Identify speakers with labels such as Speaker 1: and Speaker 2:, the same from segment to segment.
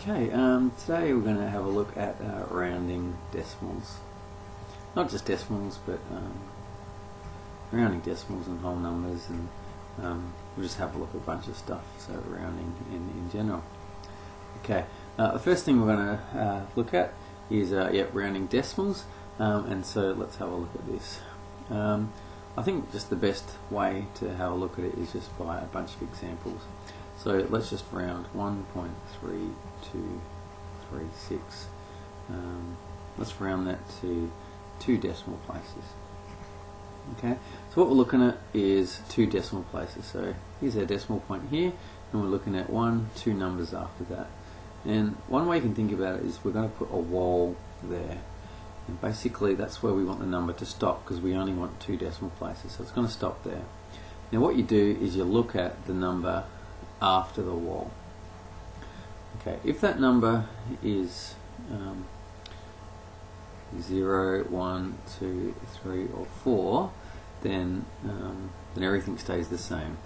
Speaker 1: Okay, today we're going to have a look at rounding decimals. Not just decimals, but rounding decimals and whole numbers, and we'll just have a look at a bunch of stuff, so rounding in general. Okay, the first thing we're going to look at is rounding decimals, and so let's have a look at this. I think just the best way to have a look at it is just by a bunch of examples. So let's just round 1.3236. Let's round that to 2 decimal places. Okay, so what we're looking at is 2 decimal places. So here's our decimal point here, and we're looking at 2 numbers after that. And one way you can think about it is we're going to put a wall there. And basically that's where we want the number to stop, because we only want 2 decimal places, so it's going to stop there. Now what you do is you look at the number after the wall. Okay, if that number is 0, 1, 2, 3 or 4, then everything stays the same.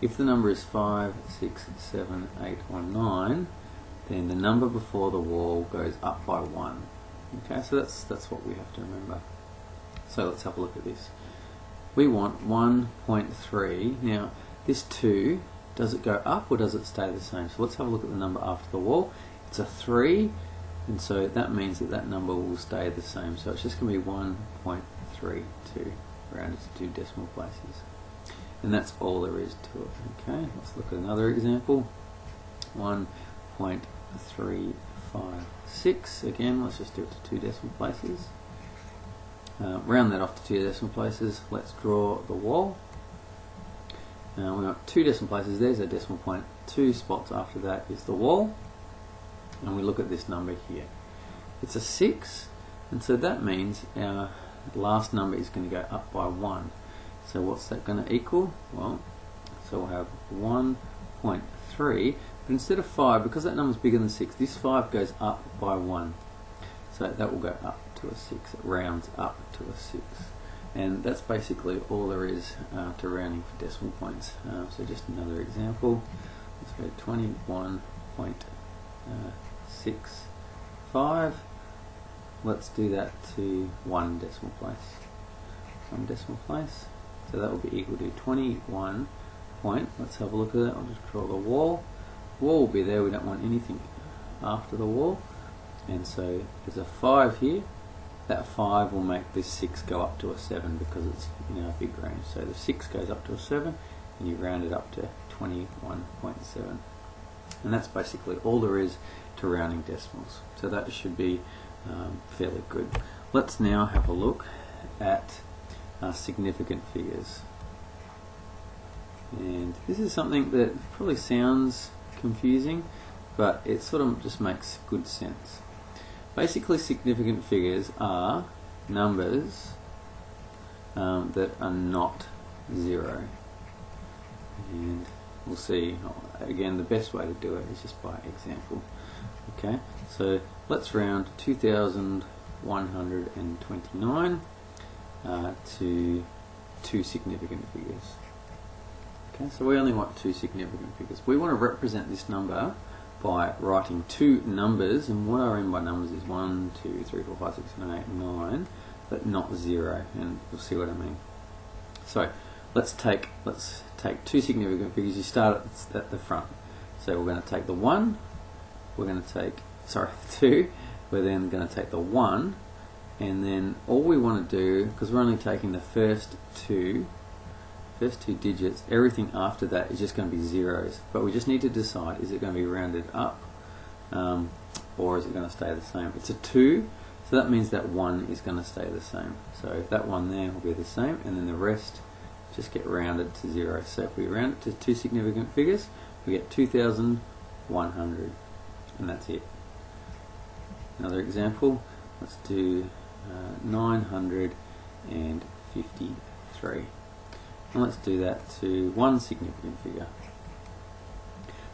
Speaker 1: If the number is 5, 6, 7, 8 or 9, then the number before the wall goes up by 1. Okay, so that's what we have to remember. So let's have a look at this. We want 1.3. Now this 2, does it go up or does it stay the same? So let's have a look at the number after the wall. It's a 3, and so that means that that number will stay the same. So it's just going to be 1.32 rounded to 2 decimal places. And that's all there is to it. Okay, let's look at another example. 1.356. Again, let's just do it to 2 decimal places. Round that off to 2 decimal places. Let's draw the wall. Now we've got 2 decimal places. There's our decimal point. 2 spots after that is the wall, and we look at this number here. It's a 6, and so that means our last number is going to go up by 1. So what's that going to equal? Well, so we'll have 1.3, but instead of 5, because that number is bigger than 6, this 5 goes up by 1. So that will go up to a 6. It rounds up to a 6. And that's basically all there is to rounding for decimal points. So just another example. Let's go 21.65. Let's do that to 1 decimal place. 1 decimal place. So that will be equal to 21 point. Let's have a look at that. I'll just draw the wall. Wall will be there. We don't want anything after the wall. And so there's a 5 here. That 5 will make this 6 go up to a 7 because it's a big range. So the 6 goes up to a 7, and you round it up to 21.7. And that's basically all there is to rounding decimals. So that should be fairly good. Let's now have a look at significant figures. And this is something that probably sounds confusing, but it sort of just makes good sense. Basically, significant figures are numbers that are not 0. And we'll see, again, the best way to do it is just by example. Okay, so let's round 2,129 to 2 significant figures. Okay, so we only want 2 significant figures. We want to represent this number by writing 2 numbers, and what I mean by numbers is 1, 2, 3, 4, 5, 6, 7, 8, 9, but not 0, and you'll see what I mean. So let's take 2 significant figures. You start at the front. So we're going to take the 1, we're going to take, 2, we're then going to take the 1, and then all we want to do, because we're only taking the first two digits, everything after that is just going to be zeros, but we just need to decide, is it going to be rounded up or is it going to stay the same? It's a 2, so that means that 1 is going to stay the same. So that one there will be the same, and then the rest just get rounded to 0. So if we round it to 2 significant figures, we get 2,100, and that's it. Another example, let's do 953. And let's do that to 1 significant figure.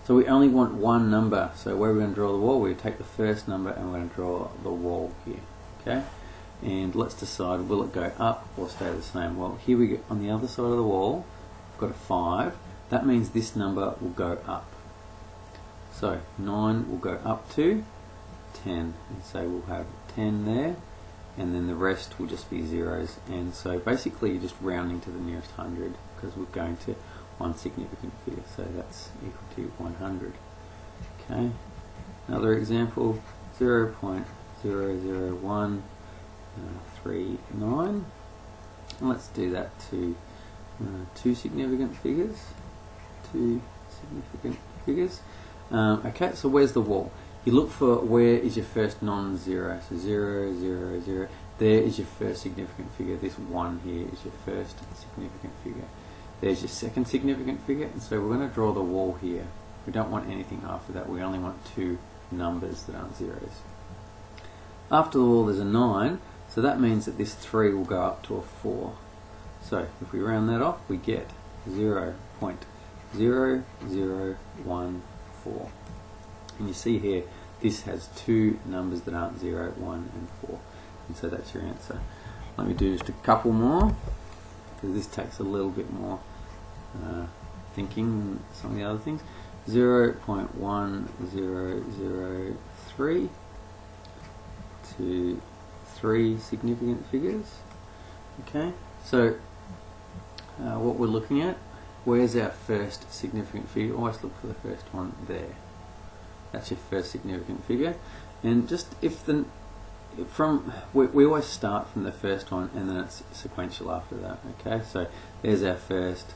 Speaker 1: So we only want 1 number. So where we're going to draw the wall, we take the first number and we're going to draw the wall here. Okay, and let's decide, will it go up or stay the same? Well, here we go on the other side of the wall. We've got a 5. That means this number will go up. So 9 will go up to 10, and so we'll have 10 there, and then the rest will just be zeros. And so basically you're just rounding to the nearest 100 because we're going to one significant figure, so that's equal to 100. Okay, another example, 0.00139, and let's do that to two significant figures. Okay, so where's the wall? You look for where is your first non-zero, so 0, 0, 0. There is your first significant figure. This 1 here is your first significant figure. There's your second significant figure, and so we're going to draw the wall here. We don't want anything after that. We only want two numbers that aren't zeros. After the wall there's a 9, so that means that this 3 will go up to a 4. So if we round that off, we get 0.0014. And you see here, this has two numbers that aren't 0, 1 and 4. And so that's your answer. Let me do just a couple more, because this takes a little bit more thinking than some of the other things. 0.1003 to 3 significant figures. Okay, so what we're looking at, where's our first significant figure? Always look for the first one there. That's your first significant figure. And just we always start from the first one and then it's sequential after that. Okay, so there's our first,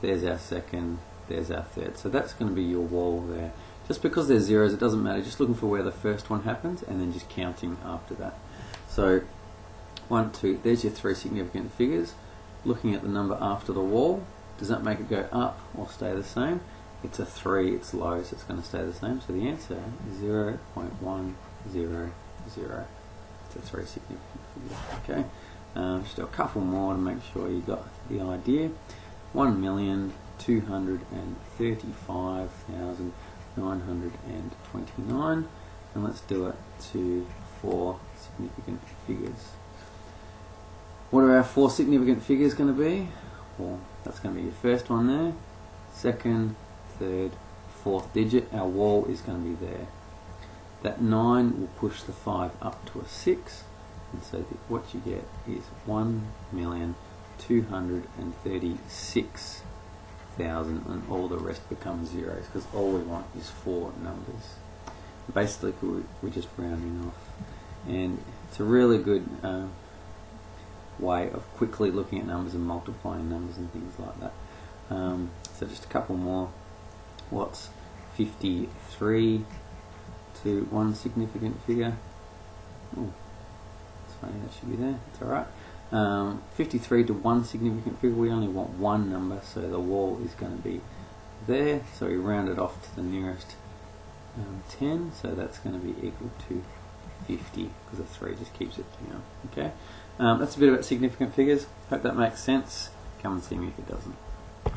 Speaker 1: there's our second, there's our third. So that's going to be your wall there. Just because there's zeros, it doesn't matter. Just looking for where the first one happens and then just counting after that. So 1, 2, there's your 3 significant figures. Looking at the number after the wall, does that make it go up or stay the same? It's a 3, it's low, so it's going to stay the same. So the answer is 0.100. It's a 3 significant figure. Okay, just do a couple more to make sure you got the idea. 1,235,929, and let's do it to 4 significant figures. What are our 4 significant figures going to be? Well, that's going to be your first one there, second, third, fourth digit. Our wall is going to be there. That 9 will push the 5 up to a 6, and so what you get is 1,236,000, and all the rest becomes zeros because all we want is 4 numbers. Basically, we're just rounding off, and it's a really good way of quickly looking at numbers and multiplying numbers and things like that. So just a couple more. What's 53 to 1 significant figure? Oh, it's funny, that should be there. It's alright. 53 to 1 significant figure, we only want 1 number, so the wall is going to be there. So we round it off to the nearest 10, so that's going to be equal to 50, because the 3 just keeps it down. Okay, that's a bit about significant figures. Hope that makes sense. Come and see me if it doesn't.